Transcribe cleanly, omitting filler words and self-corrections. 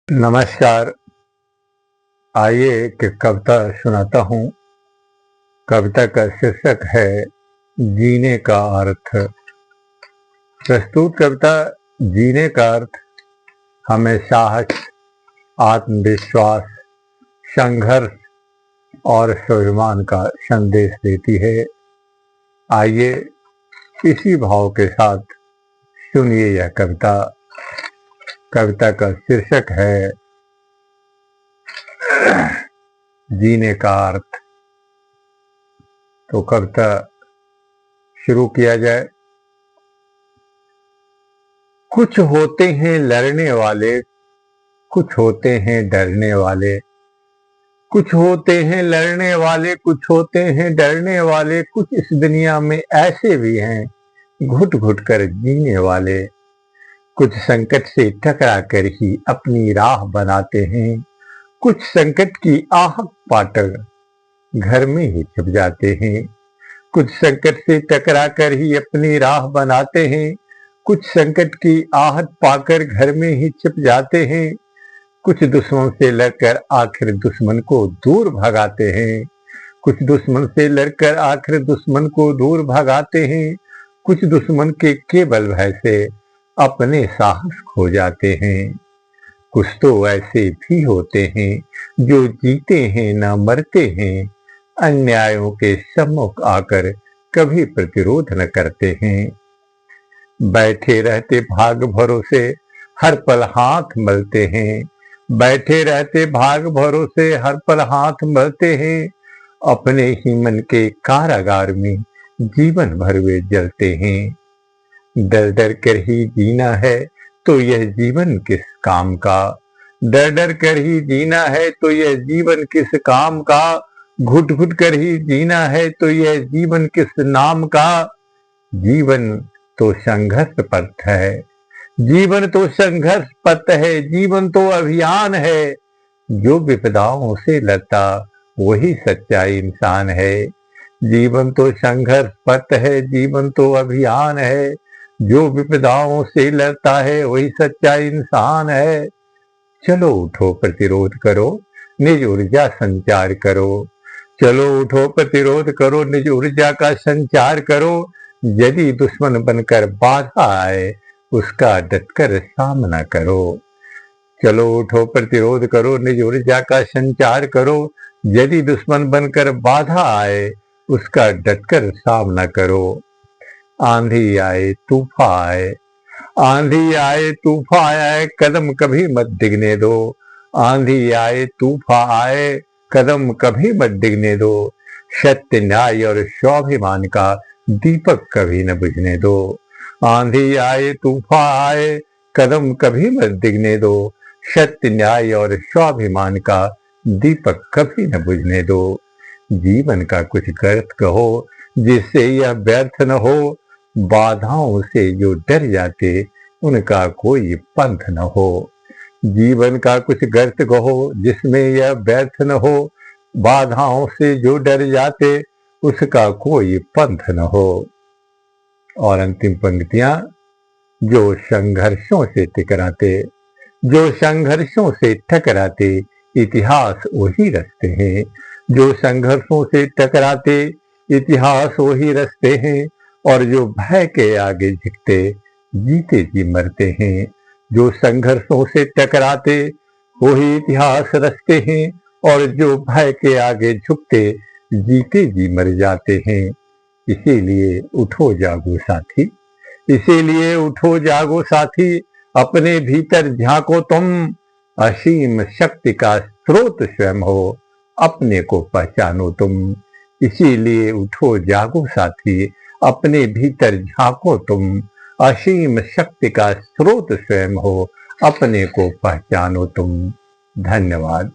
नमस्कार। आइए एक कविता सुनाता हूँ। कविता का शीर्षक है जीने का अर्थ। प्रस्तुत कविता जीने का अर्थ हमें साहस, आत्मविश्वास, संघर्ष और स्वाभिमान का संदेश देती है। आइए इसी भाव के साथ सुनिए यह कविता। कविता का शीर्षक है जीने का अर्थ। तो कविता शुरू किया जाए। कुछ होते हैं लड़ने वाले, कुछ होते हैं डरने वाले, कुछ होते हैं लड़ने वाले, कुछ होते हैं डरने वाले, कुछ इस दुनिया में ऐसे भी हैं घुट घुट कर जीने वाले। कुछ संकट से टकरा कर ही अपनी राह बनाते हैं, कुछ संकट की आहट पाकर घर में ही छिप जाते हैं। कुछ संकट से टकरा कर ही अपनी राह बनाते हैं, कुछ संकट की आहट पाकर घर में ही छिप जाते हैं। कुछ दुश्मन से लड़कर आखिर दुश्मन को दूर भगाते हैं, कुछ दुश्मन से लड़कर आखिर दुश्मन को दूर भगाते हैं। कुछ दुश्मन के केवल भय से अपने साहस खो जाते हैं। कुछ तो ऐसे भी होते हैं जो जीते हैं न मरते हैं, अन्यायों के सम्मुख आकर कभी प्रतिरोध न करते हैं। बैठे रहते भाग भरोसे हर पल हाथ मलते हैं, बैठे रहते भाग भरोसे हर पल हाथ मलते हैं। अपने ही मन के कारागार में जीवन भर वे जलते हैं। डर डर कर ही जीना है तो यह जीवन किस काम का, डर डर कर ही जीना है तो यह जीवन किस काम का, घुट घुट कर ही जीना है तो यह जीवन किस नाम का। जीवन तो संघर्ष पथ है, जीवन तो संघर्ष पथ है, जीवन तो अभियान है। जो विपदाओं से लड़ता वही सच्चा इंसान है। जीवन तो संघर्ष पथ है, जीवन तो अभियान है, जो विपदाओं से लड़ता है वही सच्चा इंसान है। चलो उठो प्रतिरोध करो, निज ऊर्जा संचार करो, चलो उठो प्रतिरोध करो, निज ऊर्जा का संचार करो। यदि दुश्मन बनकर बाधा आए उसका डटकर सामना करो। चलो उठो प्रतिरोध करो, निज ऊर्जा का संचार करो, यदि दुश्मन बनकर बाधा आए उसका डटकर सामना करो। आंधी आए तूफान आए, आंधी आए तूफान आए, कदम कभी मत डिगने दो। आंधी आए तूफान आए, कदम कभी मत डिगने दो। सत्य न्याय और स्वाभिमान का दीपक कभी न बुझने दो। आंधी आए तूफान आए, कदम कभी मत डिगने दो। सत्य न्याय और स्वाभिमान का दीपक कभी न बुझने दो। जीवन का कुछ गर्त कहो जिससे यह व्यर्थ न हो, बाधाओं से जो डर जाते उनका कोई पंथ न हो। जीवन का कुछ गर्त कहो जिसमें यह व्यर्थ न हो, बाधाओं से जो डर जाते उसका कोई पंथ न हो। और अंतिम पंक्तियां, जो संघर्षों से टकराते, जो संघर्षों से टकराते इतिहास वही रचते हैं, जो संघर्षों से टकराते इतिहास वही रचते हैं। और जो भय के आगे झुकते जीते जी मरते हैं, जो संघर्षों से टकराते वही इतिहास रचते हैं, और जो भय के आगे झुकते जीते जी मर जाते हैं। इसीलिए उठो जागो साथी, इसीलिए उठो जागो साथी, अपने भीतर झांको तुम, असीम शक्ति का स्रोत स्वयं हो, अपने को पहचानो तुम। इसीलिए उठो जागो साथी, अपने भीतर झांको तुम, असीम शक्ति का स्रोत स्वयं हो, अपने को पहचानो तुम। धन्यवाद।